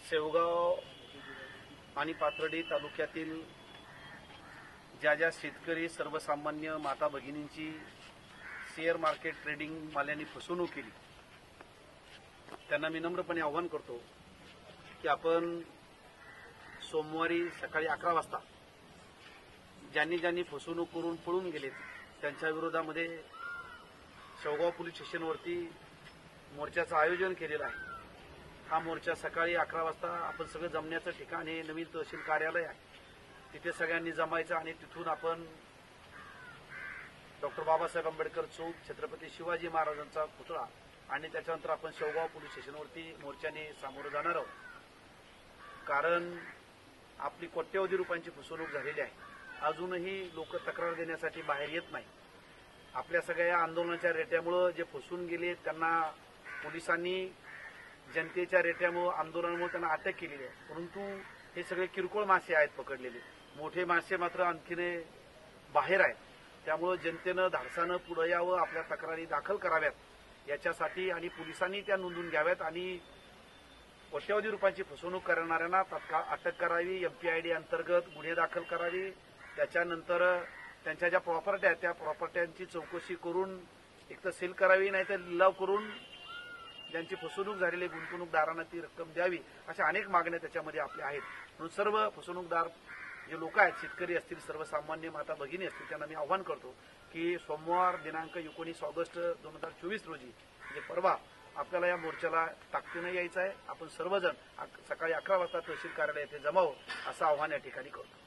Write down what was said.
शेवगाव आणि पाथर्डी तालुक्यातील ज्या ज्या शेतकरी सर्वसामान्य माता भगिनींची शेअर मार्केट ट्रेडिंग माल्याने फसवणूक केली त्यांना मी नम्रपणे आवाहन करतो की आपण सोमवारी सकाळी 11 वाजता ज्यांनी फसवणूक करून पळून गेलेत त्यांच्या विरोधामध्ये शेवगाव पोलीस स्टेशनवरती मोर्चाचं आयोजन केलेलं आहे। हा मोर्चा सकाळी 11 वाजता आपण सगळं जमण्याचं ठिकाण हे नवीन तहसील कार्यालय आहे, तिथे सगळ्यांनी जमायचं आणि तिथून आपण डॉक्टर बाबासाहेब आंबेडकर चौक, छत्रपती शिवाजी महाराजांचा पुतळा आणि त्याच्यानंतर आपण शेवगाव पोलीस स्टेशनवरती मोर्चाने सामोरं जाणार आहोत। कारण आपली कोट्यवधी रुपयांची फसवणूक झालेली आहे, अजूनही लोक तक्रार देण्यासाठी बाहेर येत नाही। आपल्या सगळ्या आंदोलनाच्या रेट्यामुळे जे फसवून गेले त्यांना पोलिसांनी जनतेच्या रेट्यामुळे आंदोलनामुळे त्यांना अटक केलेली आहे, परंतु हे सगळे किरकोळ मासे आहेत पकडलेले, मोठे मासे मात्र आणखीन बाहेर आहेत। त्यामुळे जनतेनं धाडसानं पुढे यावं, आपल्या तक्रारी दाखल कराव्यात याच्यासाठी आणि पोलिसांनी त्या नोंदवून घ्याव्यात आणि कोट्यवधी रुपयांची फसवणूक करणाऱ्यांना तत्काळ अटक करावी, एमपीआयडी अंतर्गत गुन्हे दाखल करावे। त्याच्यानंतर त्यांच्या ज्या प्रॉपर्टी आहेत त्या प्रॉपर्ट्यांची चौकशी करून एक तर सील करावी, नाहीतर लिलाव करून ज्यांची फसवणूक झालेली गुंतवणूकदारांना ती रक्कम द्यावी, अशा अनेक मागण्या त्याच्यामध्ये आपल्या आहेत। म्हणून सर्व फसवणूकदार जे लोक आहेत, शेतकरी असतील, सर्वसामान्य माता भगिनी असतील, त्यांना मी आवाहन करतो की सोमवार दिनांक 19 ऑगस्ट 2024 रोजी म्हणजे परवा आपल्याला या मोर्चाला ताकदीनं यायचं आहे। आपण सर्वजण सकाळी 11 वाजता तहसील कार्यालय येथे जमावं असं आवाहन या ठिकाणी करतो।